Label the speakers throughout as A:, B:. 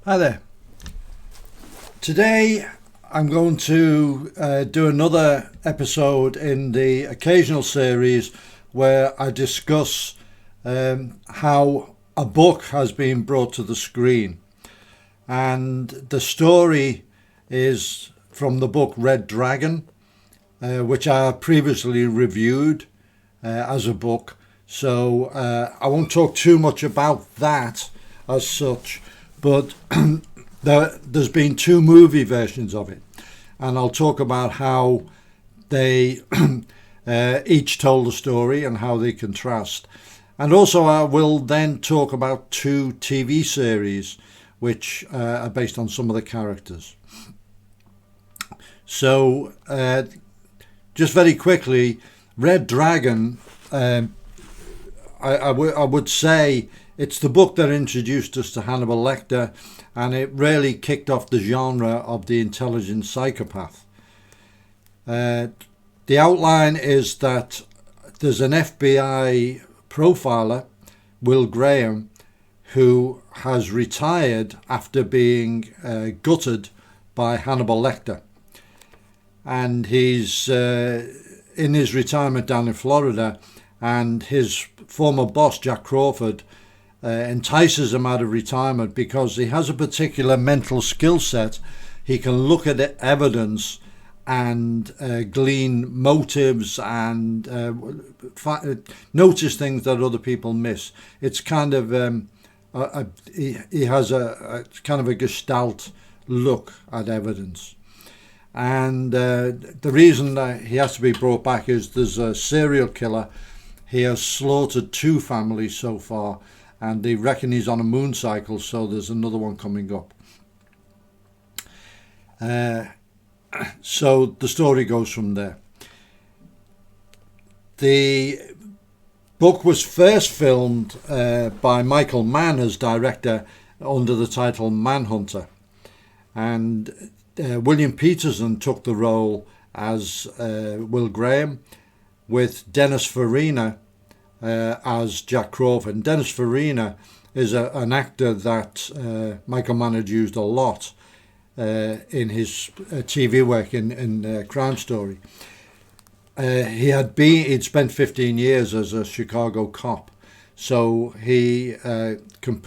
A: Hi there. Today I'm going to do another episode in the occasional series where I discuss how a book has been brought to the screen. And the story is from the book Red Dragon, which I previously reviewed as a book. So I won't talk too much about that as such. But there's been two movie versions of it, and I'll talk about how they each told a story and how they contrast. And also I will then talk about two TV series which are based on some of the characters. So just very quickly, Red Dragon, I would say it's the book that introduced us to Hannibal Lecter, and it really kicked off the genre of the intelligent psychopath. The outline is that there's an FBI profiler, Will Graham, who has retired after being gutted by Hannibal Lecter. And he's in his retirement down in Florida, and his former boss, Jack Crawford, entices him out of retirement because he has a particular mental skill set. He can look at evidence and glean motives and notice things that other people miss. It's kind of he has a kind of a gestalt look at evidence. And the reason that he has to be brought back is there's a serial killer. He has slaughtered 2 families so far, and they reckon he's on a moon cycle, so there's another one coming up. So the story goes from there. The book was first filmed by Michael Mann as director under the title Manhunter, and William Peterson took the role as Will Graham, with Dennis Farina as Jack Crawford. And Dennis Farina is an actor that Michael Mann had used a lot in his TV work in Crime Story. He'd spent 15 years as a Chicago cop, so he can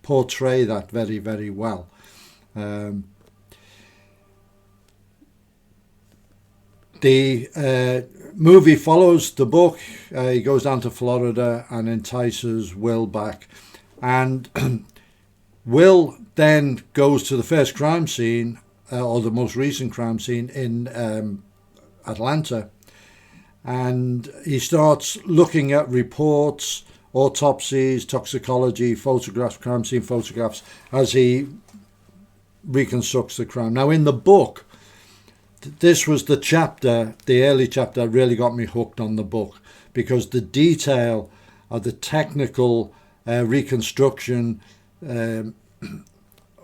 A: portray that very, very well. The movie follows the book. He goes down to Florida and entices Will back, and Will then goes to the first crime scene, or the most recent crime scene in Atlanta, and he starts looking at reports, autopsies, toxicology, photographs, crime scene photographs, as he reconstructs the crime. Now in the book, this was the early chapter that really got me hooked on the book, because the detail of the technical reconstruction,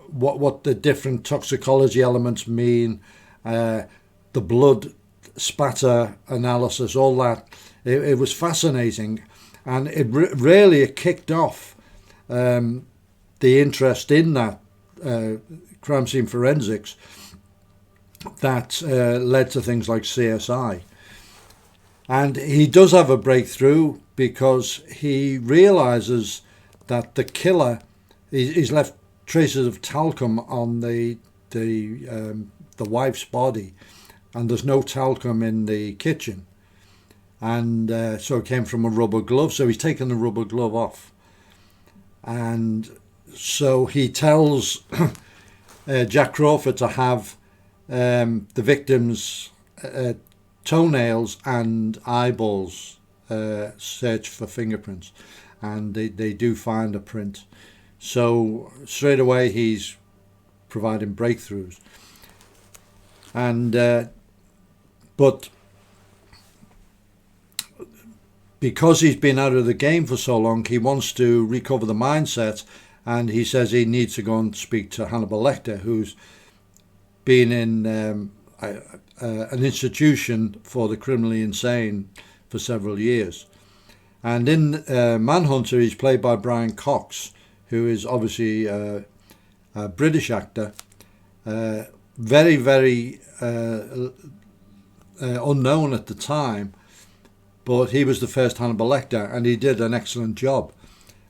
A: what the different toxicology elements mean, the blood spatter analysis, all that, it was fascinating, and it really kicked off the interest in that crime scene forensics that led to things like CSI. And he does have a breakthrough because he realizes that the killer, he's left traces of talcum on the wife's body, and there's no talcum in the kitchen, and so it came from a rubber glove. So he's taken the rubber glove off, and so he tells Jack Crawford to have the victim's toenails and eyeballs search for fingerprints, and they do find a print. So straight away he's providing breakthroughs, and but because he's been out of the game for so long, he wants to recover the mindset, and he says he needs to go and speak to Hannibal Lecter, who's been in an institution for the criminally insane for several years. And in Manhunter, he's played by Brian Cox, who is obviously British actor, very, very unknown at the time, but he was the first Hannibal Lecter, and he did an excellent job.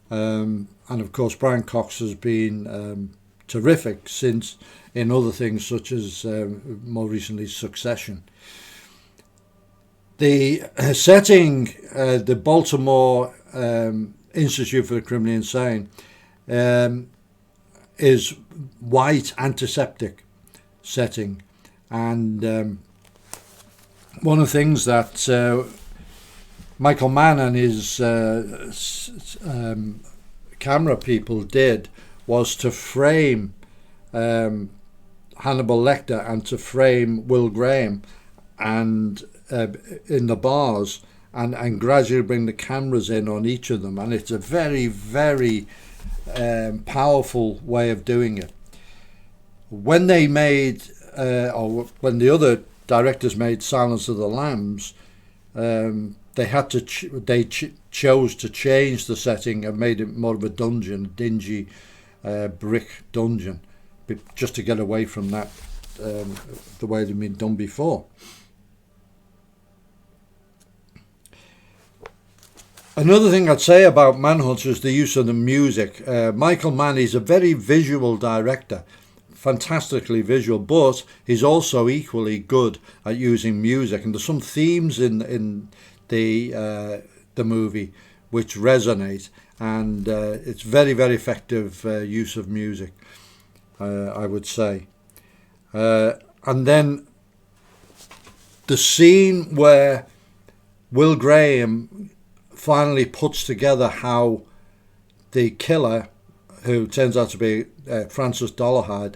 A: And of course, Brian Cox has been terrific since in other things such as more recently Succession. The setting, the Baltimore Institute for the Criminally Insane, is white antiseptic setting, and one of the things that Michael Mann and his camera people did was to frame Hannibal Lecter and to frame Will Graham and in the bars, and gradually bring the cameras in on each of them, and it's a very, very powerful way of doing it. When they made, or when the other directors made Silence of the Lambs, they had to chose to change the setting and made it more of a dungeon, dingy brick dungeon, just to get away from that, the way they'd been done before. Another thing I'd say about Manhunter is the use of the music. Michael Mann is a very visual director, fantastically visual, but he's also equally good at using music. And there's some themes in the movie which resonate, and it's very, very effective use of music, I would say. And then the scene where Will Graham finally puts together how the killer, who turns out to be Francis Dolarhyde,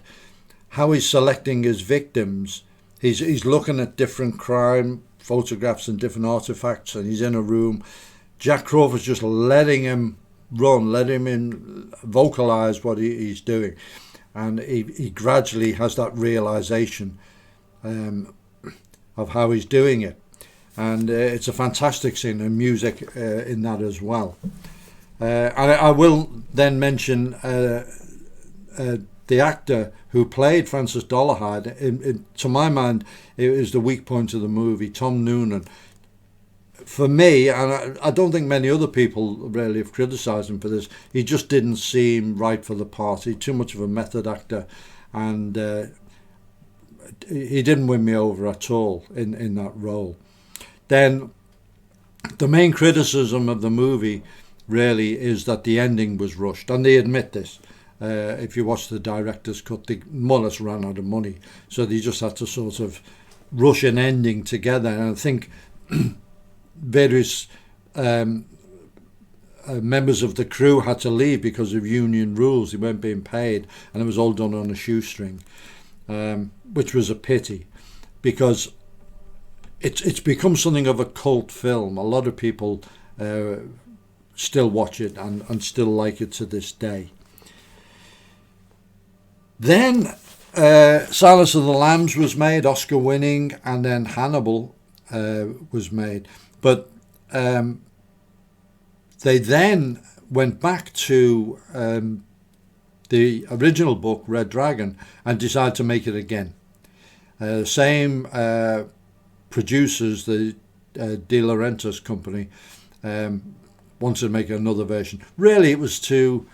A: how he's selecting his victims. He's looking at different crime photographs and different artifacts, and he's in a room. Jack Crawford's just letting him run, letting him vocalize what he's doing, and he gradually has that realization of how he's doing it. And it's a fantastic scene, and music in that as well. And I will then mention the actor who played Francis Dolarhyde. To my mind, it was the weak point of the movie, Tom Noonan. For me, and I don't think many other people really have criticised him for this, he just didn't seem right for the part. He's too much of a method actor, and he didn't win me over at all in that role. Then the main criticism of the movie really is that the ending was rushed, and they admit this. If you watch the director's cut, they more or less ran out of money, so they just had to sort of rush an ending together. And I think various members of the crew had to leave because of union rules. They weren't being paid, and it was all done on a shoestring, which was a pity, because it's become something of a cult film. A lot of people still watch it and still like it to this day. Then Silence of the Lambs was made, Oscar winning, and then Hannibal was made. But they then went back to the original book, Red Dragon, and decided to make it again. Same producers, the De Laurentiis company, wanted to make another version. Really, it was to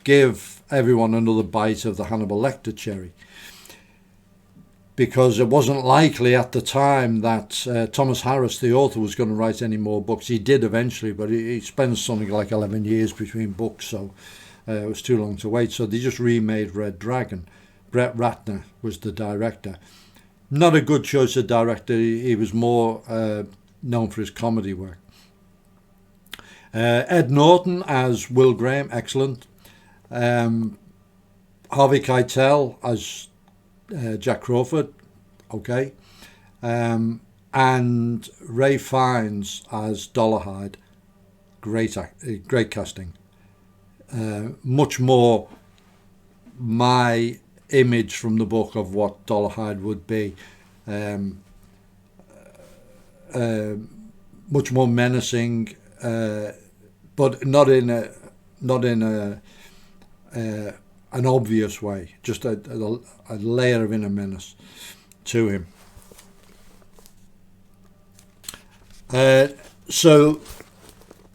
A: give everyone another bite of the Hannibal Lecter cherry, because it wasn't likely at the time that Thomas Harris, the author, was going to write any more books. He did eventually, but he spent something like 11 years between books, so it was too long to wait. So they just remade Red Dragon. Brett Ratner was the director. Not a good choice of director. He was more known for his comedy work. Ed Norton as Will Graham, excellent. Harvey Keitel as Jack Crawford, okay. And Ray Fiennes as Dolarhyde, great casting. Much more my image from the book of what Dolarhyde would be. Much more menacing, but not in a an obvious way, just a layer of inner menace to him. So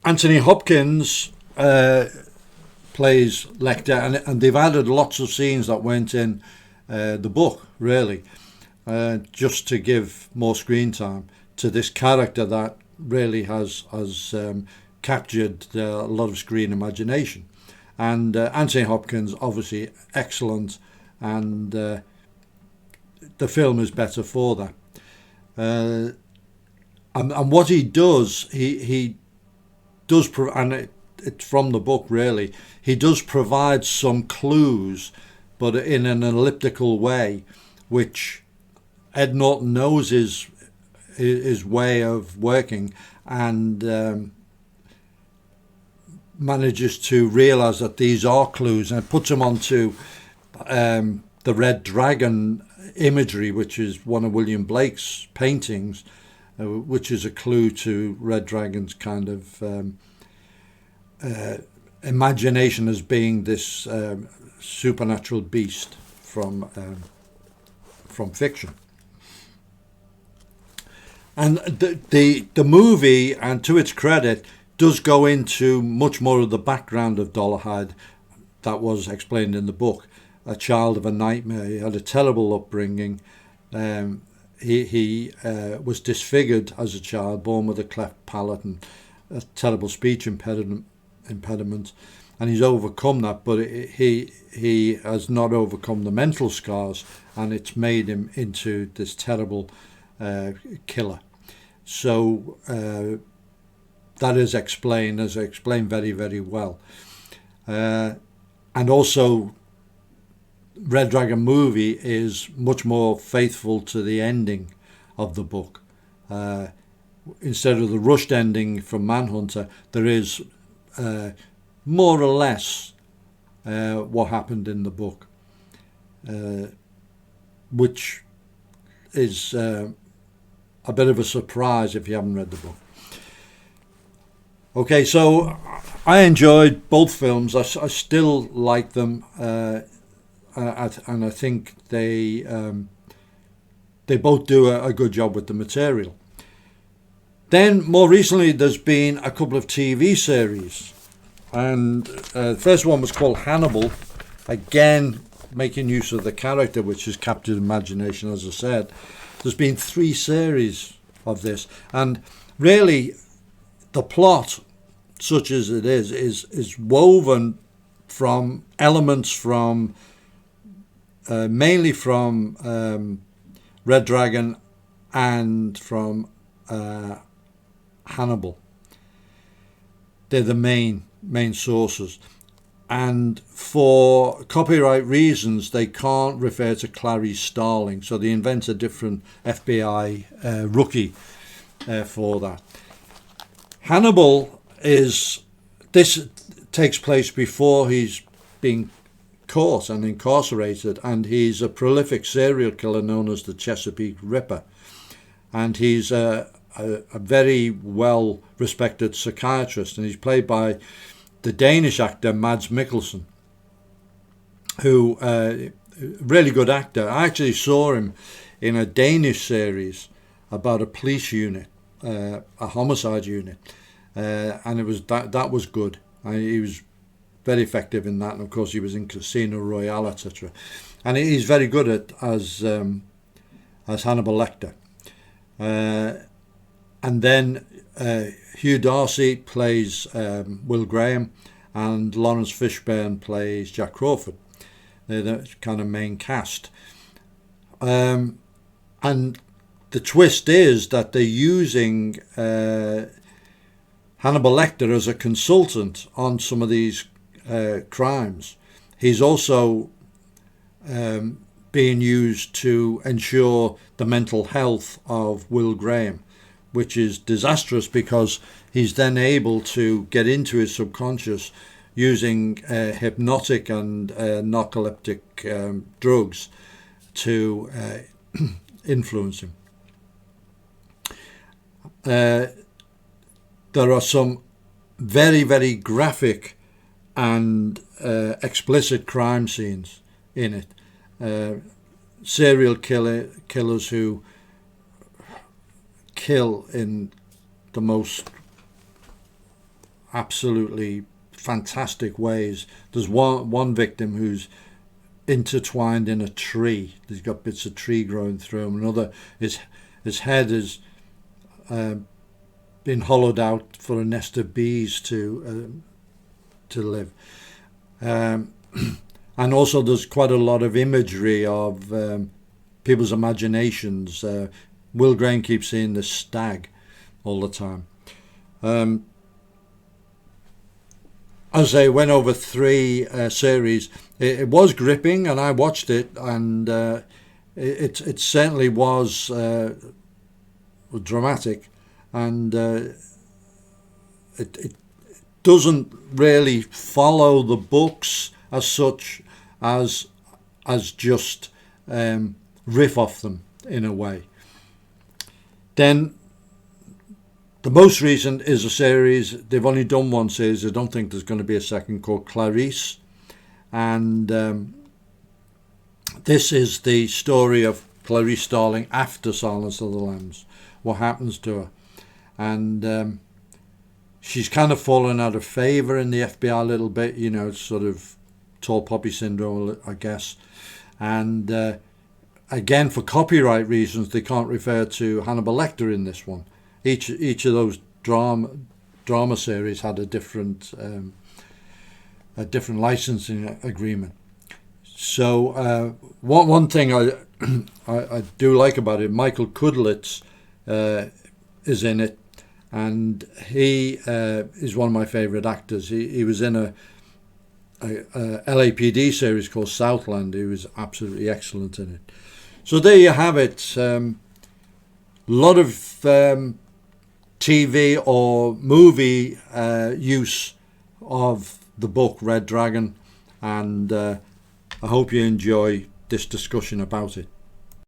A: Anthony Hopkins plays Lecter, and they've added lots of scenes that weren't in the book, really, just to give more screen time to this character that really has captured a lot of screen imagination. And Anthony Hopkins, obviously excellent, and the film is better for that. And what he does, he does, and it's from the book really, he does provide some clues, but in an elliptical way, which Ed Norton knows his way of working, and manages to realise that these are clues, and puts them onto the Red Dragon imagery, which is one of William Blake's paintings, which is a clue to Red Dragon's kind of imagination as being this supernatural beast from fiction. And the movie, and to its credit, does go into much more of the background of Dolarhyde that was explained in the book. A child of a nightmare. He had a terrible upbringing. He was disfigured as a child, born with a cleft palate and a terrible speech impediment, and he's overcome that, but he has not overcome the mental scars, and it's made him into this terrible killer. So that is explained very, very well. And also, Red Dragon movie is much more faithful to the ending of the book. Instead of the rushed ending from Manhunter, there is more or less what happened in the book, which is a bit of a surprise if you haven't read the book. Okay, so I enjoyed both films. I still like them, and I think they both do a good job with the material. Then more recently, there's been a couple of TV series, and the first one was called Hannibal, again making use of the character, which has captured imagination, as I said. There's been 3 series of this, and really the plot, such as it is woven from elements from mainly from Red Dragon and from Hannibal. They're the main sources, and for copyright reasons they can't refer to Clarice Starling, so they invent a different FBI rookie for that. Hannibal this takes place before he's being caught and incarcerated, and he's a prolific serial killer known as the Chesapeake Ripper, and he's a very well respected psychiatrist, and he's played by the Danish actor Mads Mikkelsen, who really good actor. I actually saw him in a Danish series about a police unit, a homicide unit, and it was that was good. He was very effective in that, and of course he was in Casino Royale, etc. And he's very good as Hannibal Lecter. And then Hugh Darcy plays Will Graham, and Lawrence Fishburne plays Jack Crawford. They're the kind of main cast. And the twist is that they're using Hannibal Lecter as a consultant on some of these crimes. He's also being used to ensure the mental health of Will Graham, which is disastrous because he's then able to get into his subconscious using hypnotic and narcoleptic drugs to influence him. There are some very, very graphic and explicit crime scenes in it. Serial killers who kill in the most absolutely fantastic ways. There's one victim who's intertwined in a tree. He's got bits of tree growing through him. Another, his head has been hollowed out for a nest of bees to live. And also there's quite a lot of imagery of people's imaginations. Will Graham keeps seeing the stag all the time. As I went over 3 series, it was gripping, and I watched it, and it certainly was dramatic, and it doesn't really follow the books as such as just riff off them in a way. Then the most recent is a series. They've only done 1 series. I don't think there's going to be a second, called Clarice. And this is the story of Clarice Starling after Silence of the Lambs. What happens to her. And she's kind of fallen out of favour in the FBI a little bit. You know, sort of tall poppy syndrome, I guess. And again, for copyright reasons, they can't refer to Hannibal Lecter in this one. Each of those drama series had a different licensing agreement. So one thing I do like about it, Michael Kudlitz is in it, and he is one of my favourite actors. He was in a LAPD series called Southland. He was absolutely excellent in it. So there you have it. A lot of TV or movie use of the book Red Dragon, and I hope you enjoy this discussion about it.